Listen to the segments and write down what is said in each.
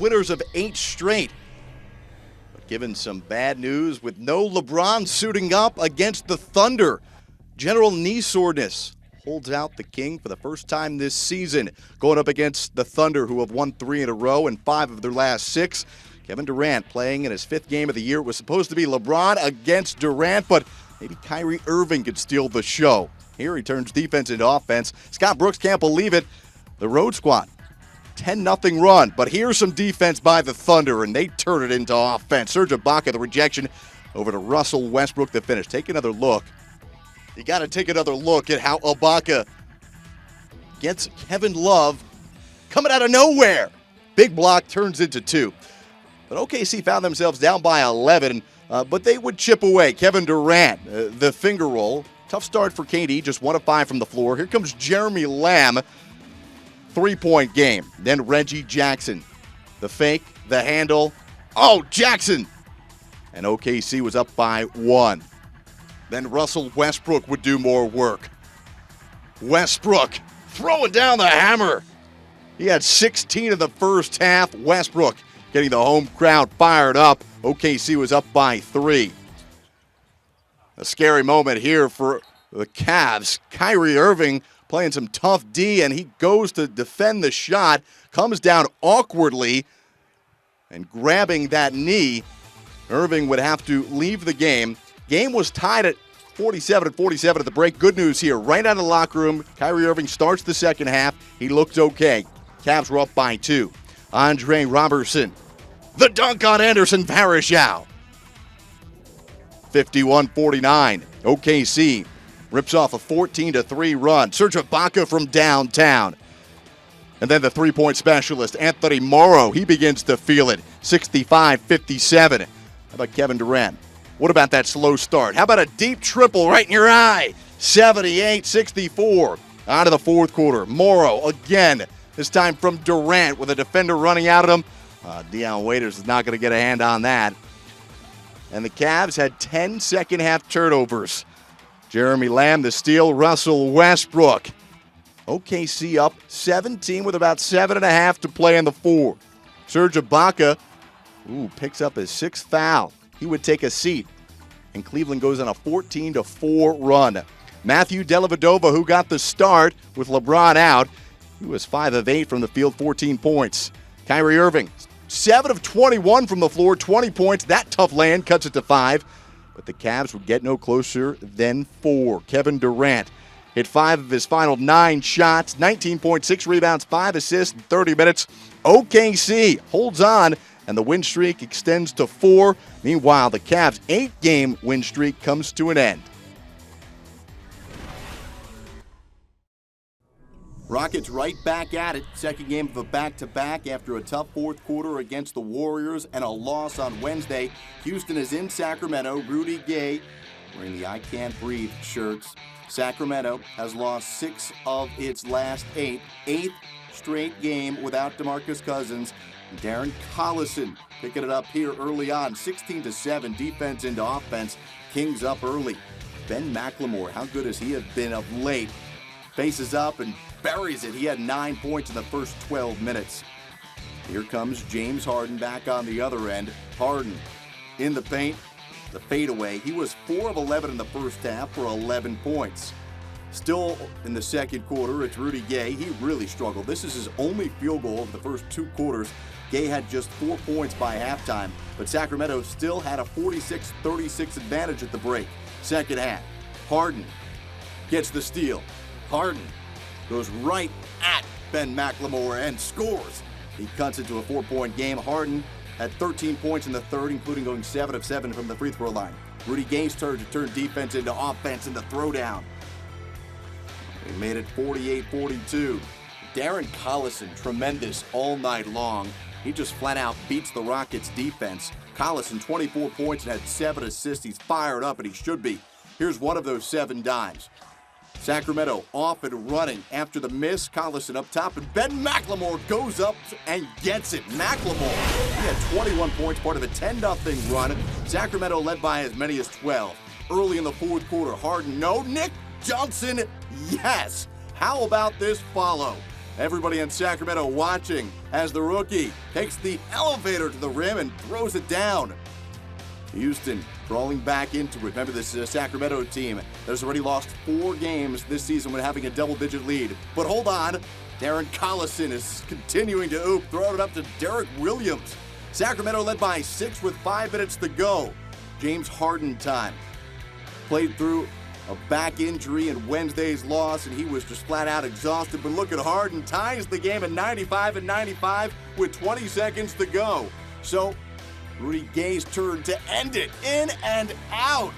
winners of 8 straight. But given some bad news with no LeBron suiting up against the Thunder. General knee soreness holds out the King for the first time this season, going up against the Thunder, who have won 3 in a row and 5 of their last 6. Kevin Durant playing in his 5th game of the year. It was supposed to be LeBron against Durant, but maybe Kyrie Irving could steal the show. Here he turns defense into offense. Scott Brooks can't believe it. The road squad, 10-0 run, but here's some defense by the Thunder, and they turn it into offense. Serge Ibaka, the rejection, over to Russell Westbrook, the finish. Take another look. You got to take another look at how Ibaka gets Kevin Love coming out of nowhere. Big block turns into 2. But OKC found themselves down by 11, but they would chip away. Kevin Durant, the finger roll. Tough start for KD, just 1 of 5 from the floor. Here comes Jeremy Lamb, 3-point game. Then Reggie Jackson, the fake, the handle. Oh, Jackson! And OKC was up by 1. Then Russell Westbrook would do more work. Westbrook throwing down the hammer. He had 16 in the first half. Westbrook getting the home crowd fired up. OKC was up by 3. A scary moment here for the Cavs. Kyrie Irving playing some tough D, and he goes to defend the shot, comes down awkwardly, and grabbing that knee, Irving would have to leave the game. Game was tied at 47-47 at the break. Good news here. Right out of the locker room, Kyrie Irving starts the second half. He looked okay. Cavs were up by 2. Andre Robertson. The dunk on Anderson Varejao. 51-49. OKC rips off a 14-3 run. Serge Ibaka from downtown. And then the three-point specialist, Anthony Morrow, he begins to feel it. 65-57. How about Kevin Durant? What about that slow start? How about a deep triple right in your eye? 78-64. On to the fourth quarter. Morrow again, this time from Durant with a defender running out at him. Deion Waiters is not going to get a hand on that. And the Cavs had 10 second-half turnovers. Jeremy Lamb, the steal. Russell Westbrook. OKC up 17 with about 7.5 to play in the fourth. Serge Ibaka picks up his 6th foul. He would take a seat, and Cleveland goes on a 14-4 run. Matthew Dellavedova, who got the start with LeBron out, he was 5 of 8 from the field, 14 points. Kyrie Irving, 7 of 21 from the floor, 20 points. That tough land cuts it to 5, but the Cavs would get no closer than 4. Kevin Durant hit 5 of his final 9 shots, 19.6 rebounds, 5 assists in 30 minutes. OKC holds on, and the win streak extends to 4. Meanwhile, the Cavs' 8-game win streak comes to an end. Rockets right back at it. Second game of a back-to-back after a tough fourth quarter against the Warriors and a loss on Wednesday. Houston is in Sacramento. Rudy Gay wearing the I Can't Breathe shirts. Sacramento has lost 6 of its last 8. 8th straight game without DeMarcus Cousins. Darren Collison picking it up here early on. 16-7, defense into offense. Kings up early. Ben McLemore, how good has he have been of late? Faces up and buries it. He had 9 points in the first 12 minutes. Here comes James Harden back on the other end. Harden in the paint, the fadeaway. He was 4 of 11 in the first half for 11 points. Still in the second quarter, it's Rudy Gay. He really struggled. This is his only field goal of the first 2 quarters. Gay had just 4 points by halftime, but Sacramento still had a 46-36 advantage at the break. Second half, Harden gets the steal. Harden goes right at Ben McLemore and scores. He cuts it to a 4-point game. Harden had 13 points in the third, including going 7 of 7 from the free throw line. Rudy Gay's turn to turn defense into offense in the throwdown. He made it 48-42. Darren Collison, tremendous all night long. He just flat out beats the Rockets defense. Collison, 24 points and had 7 assists. He's fired up, and he should be. Here's one of those 7 dimes. Sacramento off and running after the miss. Collison up top, and Ben McLemore goes up and gets it. McLemore, he had 21 points, part of a 10-0 run. Sacramento led by as many as 12. Early in the fourth quarter, Harden, no. Nick Johnson, yes. How about this follow? Everybody in Sacramento watching as the rookie takes the elevator to the rim and throws it down. Houston crawling back into it. Remember, this is a Sacramento team that has already lost 4 games this season when having a double-digit lead. But hold on, Darren Collison is continuing to oop, throwing it up to Derek Williams. Sacramento led by 6 with 5 minutes to go. James Harden time. Played through a back injury in Wednesday's loss, and he was just flat out exhausted. But look at Harden, ties the game at 95-95 with 20 seconds to go. So Rudy Gay's turn to end it, in and out.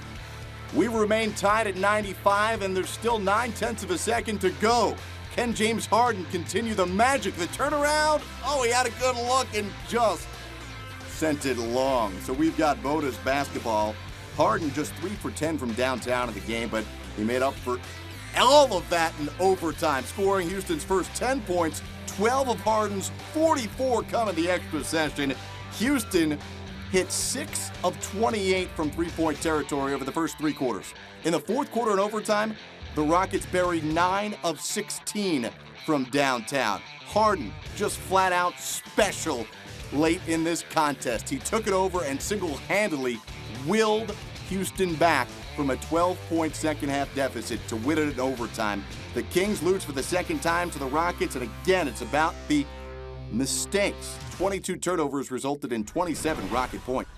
We remain tied at 95, and there's still 9/10 of a second to go. Can James Harden continue the magic, the turnaround? Oh, he had a good look and just sent it long. So we've got Boda's basketball. Harden just 3 for 10 from downtown in the game, but he made up for all of that in overtime, scoring Houston's first 10 points, 12 of Harden's 44 come in the extra session. Houston hit 6 of 28 from three-point territory over the first 3 quarters. In the fourth quarter and overtime, the Rockets buried 9 of 16 from downtown. Harden just flat out special late in this contest. He took it over and single-handedly willed Houston back from a 12-point second-half deficit to win it in overtime. The Kings lose for the second time to the Rockets, and again, it's about the mistakes. 22 turnovers resulted in 27 Rocket points.